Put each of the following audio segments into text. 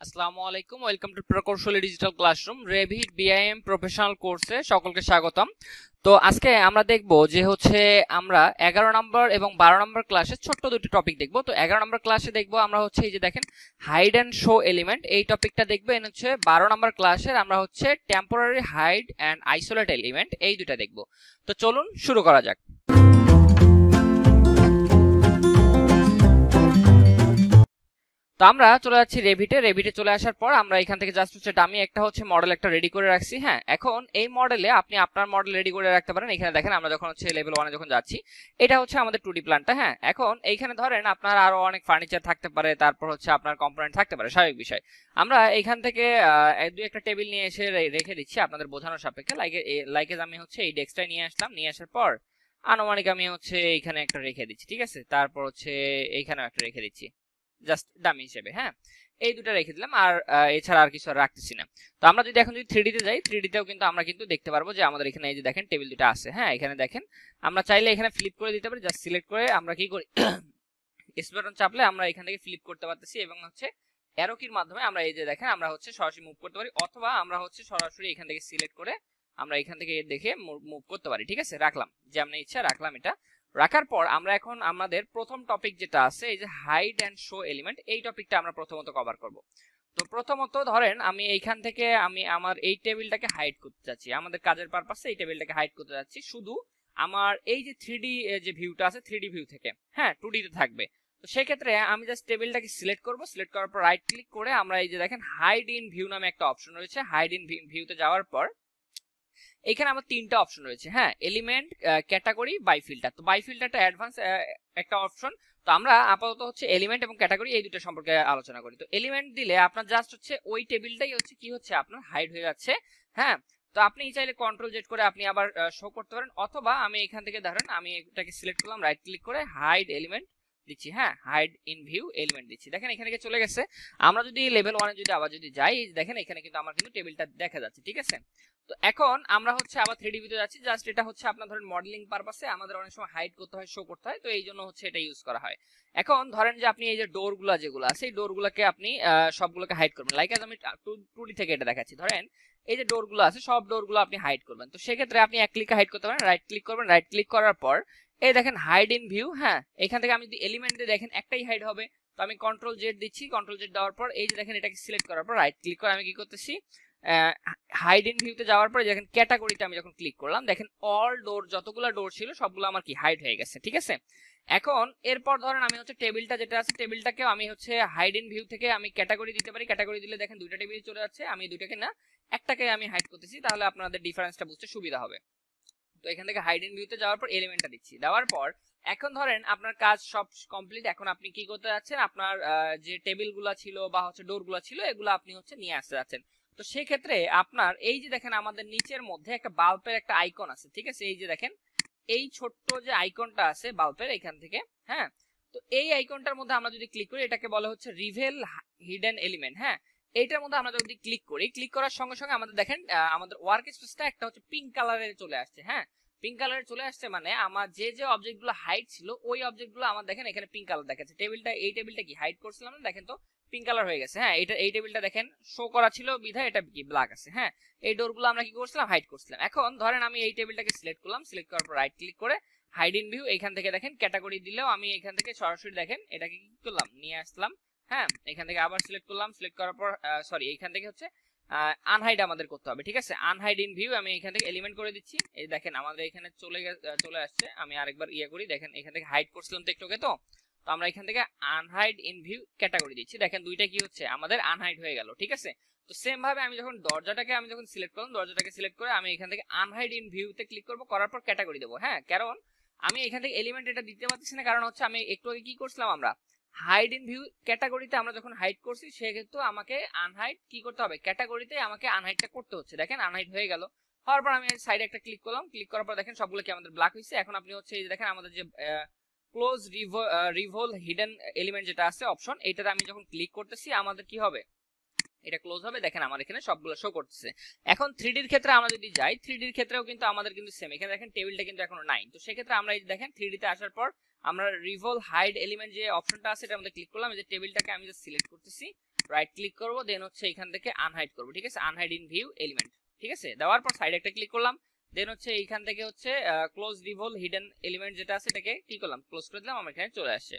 আসসালামু আলাইকুম, welcome to প্রকৌশলী ডিজিটাল ক্লাসরুম রেভিট বিআইএম প্রফেশনাল কোর্সে সকলকে স্বাগতম। তো আজকে আমরা দেখব যে আমরা 11 নম্বর এবং 12 নম্বর ক্লাসে ছোট্ট দুটি টপিক দেখব। তো 11 নম্বর ক্লাসে দেখব আমরা এই যে দেখেন হাইড অ্যান্ড শো এলিমেন্ট, এই টপিকটা দেখবো। এর 12 নম্বর ক্লাসের আমরা temporary hide and isolate element, এই দুটা দেখব। তো চলুন শুরু করা যাক। তো আমরা চলে যাচ্ছি রেভিটে চলে আসার পর আমরা এখান থেকে জাস্ট ডামি একটা মডেল একটা রেডি করে রাখছি। হ্যাঁ, এখন এই মডেলে আপনি আপনার মডেল রেডি করে রাখতে পারেন। এখানে দেখেন আমরা যখন লেভেল 1 এ যখন যাচ্ছি, এটা আমাদের 2D প্ল্যানটা। হ্যাঁ, এখন এইখানে ধরেন আপনার আরো অনেক ফার্নিচার থাকতে পারে, তারপর আপনার কম্পোনেন্ট থাকতে পারে, স্বাভাবিক বিষয়। আমরা এইখান থেকে দুই একটা টেবিল নিয়ে এসে রেখে দিচ্ছি আপনাদের বোঝানোর সাপেক্ষে। লাইকে আমি এই ডেস্কটা নিয়ে আসলাম, নিয়ে আসার পর আনুমানিক আমি এইখানে একটা রেখে দিচ্ছি, ঠিক আছে। তারপর এইখানেও একটা রেখে দিচ্ছি জাস্ট ডামি হিসেবে। হ্যাঁ, এই দুটো রেখে দিলাম, আর এছাড়া আর কিছু রাখতেছি না। তো আমরা যদি এখন 3D তে যাই, 3D তেও কিন্তু আমরা দেখতে পারবো যে আমাদের এখানে এই যে দেখেন টেবিল দুটো আছে। হ্যাঁ, এখানে দেখেন আমরা চাইলে এখানে ফ্লিপ করে দিতে পারি। জাস্ট সিলেক্ট করে আমরা কি করি, এস বাটন চাপলে আমরা এখান থেকে ফ্লিপ করতে পারতেছি, এবং অ্যারো কির মাধ্যমে আমরা এই যে দেখেন আমরা সরাসরি মুভ করতে পারি, অথবা আমরা সরাসরি এখান থেকে সিলেক্ট করে আমরা এখান থেকে দেখে মুভ করতে পারি। ঠিক আছে, রাখলাম যেমন ইচ্ছা রাখলাম। এটা রাখার পর আমরা এখন আমাদের প্রথম টপিক যেটা আছে এই যে হাইড অ্যান্ড শো এলিমেন্ট, এই টপিকটা আমরা প্রথমত কভার করব। তো প্রথমত ধরেন আমি এইখান থেকে আমি আমার এই টেবিলটাকে হাইড করতে যাচ্ছি, আমাদের কাজের পারপাসে এই টেবিলটাকে হাইড করতে যাচ্ছি শুধু আমার এই যে 3D যে ভিউটা আছে 3D ভিউ থেকে। হ্যাঁ, 2D তে থাকবে। তো সেক্ষেত্রে আমি জাস্ট টেবিলটাকে সিলেক্ট করব, সিলেক্ট করার পর রাইট ক্লিক করে আমরা এই যে দেখেন হাইড ইন ভিউ নামে একটা অপশন রয়েছে। হাইড ইন ভিউতে যাওয়ার পর এখানে আমার তিনটা অপশন রয়েছে। হ্যাঁ, এলিমেন্ট, ক্যাটাগরি, বাই ফিল্টার। তো বাই ফিল্টারটা অ্যাডভান্স একটা অপশন। তো আমরা আপাতত এলিমেন্ট এবং ক্যাটাগরি এই দুটো সম্পর্কে আলোচনা করি। তো এলিমেন্ট দিলে আপনার জাস্ট ওই টেবিলটাই কি আপনার হাইড হয়ে যাচ্ছে। হ্যাঁ, তো আপনি চাইলে কন্ট্রোল জেড করে আপনি আবার শো করতে পারেন, অথবা আমি এখান থেকে ধরেন আমি এটাকে সিলেক্ট করলাম, রাইট ক্লিক করে হাইড এলিমেন্ট দিচ্ছি। হ্যাঁ, হাইড ইন ভিউ এলিমেন্ট দিচ্ছি। দেখেন এখানে চলে গেছে। আমরা যদি লেভেল 1 এ যদি আবার যাই, দেখেন এখানে কিন্তু আমার টেবিলটা দেখা যাচ্ছে। ঠিক আছে, তো এখন আমরা আবার 3D ভিউতে যাচ্ছি। জাস্ট এটা আপনার ধরেন মডেলিং পারপাসে আমাদের অনেক সময় হাইড করতে হয়, শো করতে হয়, তো এই জন্য এটা ইউজ করা হয়। এখন ধরেন যে আপনি এই যে ডোরগুলো যেগুলো আছে এই ডোরগুলোকে আপনি সবগুলোকে হাইড করবেন। লাইক আজ আমি 2D থেকে এটা দেখাচ্ছি। ধরেন এই যে ডোরগুলো আছে সব ডোরগুলো আপনি হাইড করবেন। তো সেক্ষেত্রে আপনি এক ক্লিকে হাইড করতে পারেন, রাইট ক্লিক করবেন, রাইট ক্লিক করার পর এই দেখেন হাইড ইন ভিউ। হ্যাঁ, এখান থেকে আমি যদি এলিমেন্ট দিয়ে দেখেন একটাই হাইড হবে। তো আমি কন্ট্রোল জেড দিচ্ছি, কন্ট্রোল জেড দেওয়ার পর এই যে দেখেন এটাকে সিলেক্ট করার পর রাইট ক্লিক করে আমি কি করতেছি, হাইড ইন ভিউতে যাওয়ার পরে দেখেন ক্যাটাগরিতে আমি যখন ক্লিক করলাম, দেখেন অল ডোর যতগুলো ডোর ছিল সবগুলো আমার কি হাইড হয়ে গেছে। ঠিক আছে, এখন এরপর ধরেন আমি টেবিলটা যেটা আছে টেবিলটাকে আমি হাইড ইন ভিউ থেকে আমি ক্যাটাগরি দিতে পারি। ক্যাটাগরি দিলে দেখেন দুইটা টেবিল চলে যাচ্ছে। আমি দুইটাকে না একটাকে আমি হাইড করতেছি, তাহলে আপনাদের ডিফারেন্সটা বুঝতে সুবিধা হবে। তো এখান থেকে হাইড ইন ভিউতে যাওয়ার পর এলিমেন্টটা দিচ্ছি, দেওয়ার পর এখন ধরেন আপনার কাজ সব কমপ্লিট। এখন আপনি কি করতে যাচ্ছেন, আপনার যে টেবিলগুলো ছিল বা ডোরগুলো ছিল এগুলো আপনি নিয়ে আসতে যাচ্ছেন। তো সেই ক্ষেত্রে আপনার এই যে দেখেন আমাদের নিচের মধ্যে একটা বাল্বের একটা আইকন আছে। ঠিক আছে, এই যে দেখেন এই ছোট্ট যে আইকনটা আছে বাল্বের এখান থেকে। হ্যাঁ, তো এই আইকনটার মধ্যে আমরা যদি ক্লিক করি, এটাকে বলা হচ্ছে রিভেল হিডেন এলিমেন্ট। হ্যাঁ, এইটার মধ্যে আমরা যদি ক্লিক করি, ক্লিক করার সঙ্গে সঙ্গে আমাদের দেখেন আমাদের ওয়ার্ক স্পেসটা একটা পিঙ্ক কালারের চলে আসছে। হ্যাঁ, পিঙ্ক কালারে চলে আসছে মানে আমার যে যে অবজেক্টগুলো হাইড ছিল ওই অবজেক্টগুলো আমার দেখেন এখানে পিঙ্ক কালার দেখাচ্ছে। এই টেবিলটা কি হাইড করছিলাম না, দেখেন তো পিঙ্ক কালার হয়ে গেছে। হ্যাঁ, এই টেবিলটা দেখেন শো করা ছিল বিধায় এটা কি ব্ল্যাক আছে। হ্যাঁ, এই ডোরগুলো আমরা কি করছিলাম, হাইড করছিলাম। এখন ধরেন আমি এই টেবিলটাকে সিলেক্ট করলাম, সিলেক্ট করার পর রাইট ক্লিক করে হাইড ইন ভিউ এখান থেকে দেখেন ক্যাটাগরি দিলেও আমি এখান থেকে সরাসরি দেখেন এটাকে কি করলাম, নিয়ে আসলাম। হ্যাঁ, এখান থেকে আবার সিলেক্ট করলাম, সিলেক্ট করার পর সরি এখান থেকে আনহাইড আমাদের করতে হবে। ঠিক আছে, আনহাইড ইন ভিউ আমি এখান থেকে এলিমেন্ট করে দিচ্ছি। এই দেখেন আমাদের এখানে চলে আসছে। আমি আরেকবার করি, দেখেন এখান থেকে হাইড করছিলাম তো একটু আগে। তো আমরা এখান থেকে আনহাইড ইন ভিউ ক্যাটাগরি দিচ্ছি। দেখেন দুইটা কি হচ্ছে, আমাদের আনহাইড হয়ে গেল। ঠিক আছে, তো সেম ভাবে আমি যখন দরজাটাকে সিলেক্ট করলাম, দরজাটাকে সিলেক্ট করে আমি এখান থেকে আনহাইড ইন ভিউতে ক্লিক করব, করার পর ক্যাটাগরি দেবো। হ্যাঁ, কারণ আমি এখান থেকে এলিমেন্ট এটা দিতে পারতেছি না, কারণ আমি একটু আগে কি করছিলাম, আমরা হাইড ইন ভিউ ক্যাটাগরিতে আমরা যখন হাইড করছি সেক্ষেত্রে আমাকে আনহাইড কি করতে হবে, ক্যাটাগরিতে আমাকে আনহাইডটা করতে হচ্ছে। দেখেন আনহাইড হয়ে গেল। হওয়ার পর আমি সাইডে একটা ক্লিক করলাম, ক্লিক করার পর দেখেন সবগুলো কি আমাদের ব্ল্যাক হয়েছে। এখন আপনি এই যে দেখেন আমাদের যে ক্লোজ রিভল হিডেন এলিমেন্ট যেটা আছে অপশন, এটাতে আমি যখন ক্লিক করতেছি আমাদের কি হবে, এটা ক্লোজ হবে। দেখেন আমার এখানে সবগুলো শো করতেছে। এখন 3D এর ক্ষেত্রে আমরা যদি যাই, 3D এর ক্ষেত্রেও কিন্তু আমাদের কিন্তু সেম। এখানে দেখেন টেবিলটা কিন্তু এখনো নাই। তো সেক্ষেত্রে আমরা এই দেখেন 3D তে আসার পর আমরা রিভল হাইড এলিমেন্ট যে অপশনটা আছে এটার মধ্যে ক্লিক করলাম, এই যে টেবিলটাকে আমি জাস্ট সিলেক্ট করতেছি, রাইট ক্লিক করব, দেন হচ্ছে এখান থেকে আনহাইড করব, ঠিক আছে, আনহাইড ইন ভিউ এলিমেন্ট, ঠিক আছে। দেওয়ার পর সাইডে একটা ক্লিক করলাম, দেন হচ্ছে এইখান থেকে হচ্ছে ক্লোজ রিভল হিডেন এলিমেন্ট যেটা আছে এটাকে কি করলাম, ক্লোজ করে দিলাম, আমার এখানে চলে আসছে।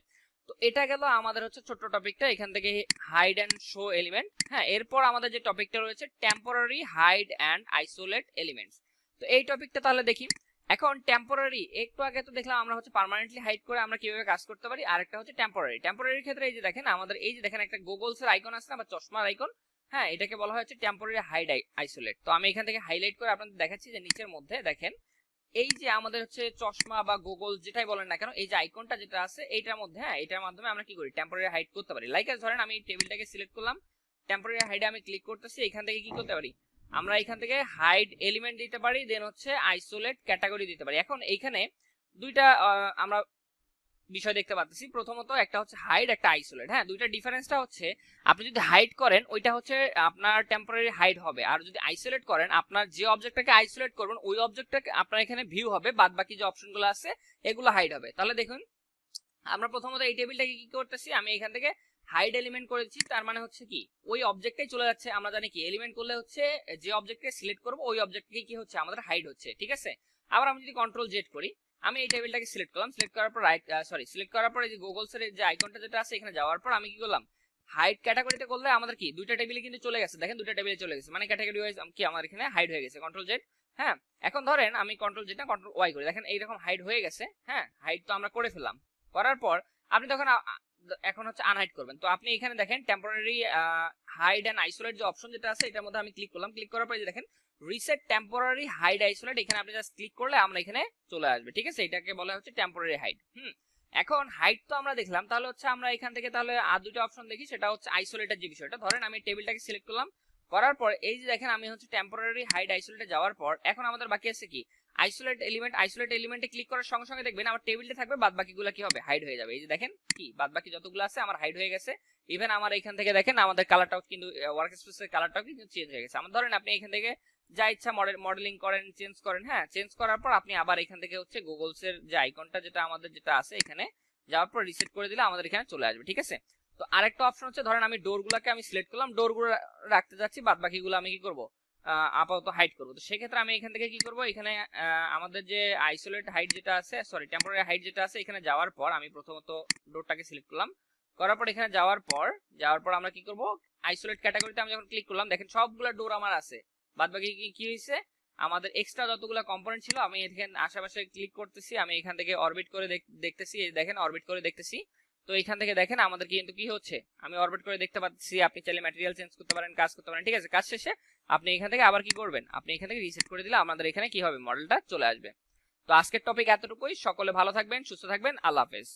তো এটা গেল আমাদের হচ্ছে ছোট্ট টপিকটা, এখান থেকে হাইড এন্ড শো এলিমেন্ট। হ্যাঁ, এরপর আমাদের যে টপিকটা রয়েছে temporary hide and isolate elements. তো এই টপিকটা তাহলে দেখি। এখন টেম্পোরারি, একটু আগে তো দেখলাম আমরা হচ্ছে পার্মানেন্টলি হাইড করে আমরা কিভাবে কাজ করতে পারি, আর একটা হচ্ছে টেম্পোরারি। টেম্পোরারির ক্ষেত্রে এই যে দেখেন আমাদের এই যে দেখেন একটা গুগলস এর আইকন আছে না, বা চশমার আইকন, হ্যাঁ, এটাকে বলা হয় হচ্ছে টেম্পোরারি হাইড আইসোলেট। তো আমি এখান থেকে হাইলাইট করে আপনাদের দেখাচ্ছি যে নিচের মধ্যে দেখেন এই যে আমাদের হচ্ছে চশমা বা গুগল যেটাই বলেন না কেন, এই যে আইকনটা যেটা আছে এইটার মধ্যে, হ্যাঁ, এটার মাধ্যমে আমরা কি করি, টেম্পোরারি হাইড করতে পারি। লাইক ধরেন আমি এই টেবিলটাকে সিলেক্ট করলাম, টেম্পোরারি হাইডে আমি ক্লিক করতেছি, এখান থেকে কি করতে পারি, আমরা এখান থেকে হাইড এলিমেন্ট দিতে পারি, দেন হচ্ছে আইসোলেট ক্যাটাগরি দিতে পারি। এখন এইখানে দুইটা আমরা বিষয় দেখতে পাচ্ছি। প্রথমত একটা হচ্ছে হাইড, একটা আইসোলেট। হ্যাঁ, দুইটা ডিফারেন্সটা হচ্ছে আপনি যদি হাইড করেন ওইটা হচ্ছে আপনার টেম্পোরারি হাইড হবে, আর যদি আইসোলেট করেন আপনার যে অবজেক্টটাকে আইসোলেট করবেন ওই অবজেক্টটাকে আপনার এখানে ভিউ হবে, বাদ বাকি যে অপশনগুলো আছে এগুলো হাইড হবে। তাহলে দেখুন আমরা প্রথমত এই টেবিলটাকে কি করতেছি, আমি এখান থেকে হাইড এলিমেন্ট করেছি, তার মানে হচ্ছে কি ওই অবজেক্টটাই চলে যাচ্ছে। আমরা জানি কি এলিমেন্ট করলে হচ্ছে যে অবজেক্টকে সিলেক্ট করব ওই অবজেক্টকে কি হচ্ছে আমাদের হাইড হচ্ছে, ঠিক আছে। আবার আমি যদি কন্ট্রোল জেড করি, আমি এই টেবিলটাকে সিলেক্ট করলাম, সিলেক্ট করার পর সিলেক্ট করার পর এই যে গুগলস এর যে আইকনটা যেটা আছে এখানে যাওয়ার পর আমি কি করলাম, হাইড ক্যাটাগরিতে করলে আমাদের কি দুইটা টেবিলে কিন্তু চলে গেছে, দেখেন দুইটা টেবিলে চলে গেছে, মানে ক্যাটাগরি ওয়াইজ কি আমার এখানে হাইড হয়ে গেছে। কন্ট্রোল জেড, হ্যাঁ। এখন ধরেন আমি কন্ট্রোল জেড না কন্ট্রোল ওয়াই করি, দেখেন এইরকম হাইড হয়ে গেছে। হ্যাঁ, হাইড তো আমরা করে ফেললাম, করার পর আপনি তখন এখন হচ্ছে আনহাইড করবেন। তো আপনি এখানে দেখেন টেম্পোরারি হাইড এন্ড আইসোলেট যে অপশন যেটা আছে এটার মধ্যে আমি ক্লিক করলাম, ক্লিক করার পর যে দেখেন রিসেট টেম্পোরারি হাইড আইসোলেট, এখানে আপনি জাস্ট ক্লিক করলে আমরা এখানে চলে আসবে, ঠিক আছে। এটাকে বলা হচ্ছে টেম্পোরারি হাইড। এখন হাইড তো আমরা দেখলাম, তাহলে হচ্ছে আমরা এখান থেকে তাহলে আর দুটো অপশন দেখি, সেটা হচ্ছে আইসোলেটের যে বিষয়টা। ধরেন আমি টেবিলটাকে সিলেক্ট করলাম, করার পর এই যে দেখেন আমি হচ্ছে টেম্পোরারি হাইড আইসোলেটে যাওয়ার পর এখন আমাদের বাকি আছে কি আইসোলেট এলিমেন্ট। আইসোলেট এলিমেন্টে ক্লিক করার সঙ্গে সঙ্গে দেখবেন আমার টেবিলটা থাকবে, বাদ বাকিগুলো কি হবে, হাইড হয়ে যাবে। এই যে দেখেন কি বাদ বাকি যতগুলো আছে আমার হাইড হয়ে গেছে। ইভেন আমার এখান থেকে দেখেন আমাদের কালারটাও কিন্তু ওয়ার্ক স্পেসের কালারটাও কিন্তু চেঞ্জ হয়ে গেছে। আমার ধরেন আপনি এখান থেকে যা ইচ্ছা মডেলিং করেন, চেঞ্জ করেন, হ্যাঁ, চেঞ্জ করার পর আপনি আবার এখান থেকে হচ্ছে গুগলস এর যে আইকনটা যেটা আমাদের যেটা আছে এখানে যাওয়ার পর রিসেট করে দিলে আমাদের এখানে চলে আসবে, ঠিক আছে। তো আরেকটা অপশন হচ্ছে ধরেন আমি ডোরগুলোকে আমি সিলেক্ট করলাম, ডোরগুলো রাখতে যাচ্ছি, বাদ বাকিগুলো আমি কি করব, আপাতত হাইড করব। তো সেক্ষেত্রে আমি এখান থেকে কি করব, এখানে আমাদের যে আইসোলেট হাইড যেটা আছে, সরি টেম্পোরারি হাইড যেটা আছে এখানে যাওয়ার পর আমি প্রথমত ডোরটাকে সিলেক্ট করলাম, করার পর এখানে যাওয়ার পর আমরা কি করব, আইসোলেট ক্যাটাগরিতে আমি যখন ক্লিক করলাম দেখেন সবগুলো ডোর আমার আছে, বাদ বাকি কি হয়েছে আমাদের এক্সট্রা যতগুলো কম্পোনেন্ট ছিল আমি এখানে আশেপাশে ক্লিক করতেছি, আমি এখান থেকে অরবিট করে দেখতেছি, দেখেন অরবিট করে দেখতেছি। তো এখান থেকে দেখেন আমাদের কিন্তু কি হচ্ছে, আমি অরবিট করে দেখতে পাচ্ছি। আপনি চাইলে ম্যাটেরিয়াল চেঞ্জ করতে পারেন, কাজ করতে পারেন, ঠিক আছে। কাজ শেষে আপনি এখান থেকে আবার কি করবেন, আপনি এখান থেকে রিসেট করে দিলে আমাদের এখানে কি হবে, মডেলটা চলে আসবে। তো আজকের টপিক এতটুকুই। সকলে ভালো থাকবেন, সুস্থ থাকবেন, আল্লাহ হাফেজ।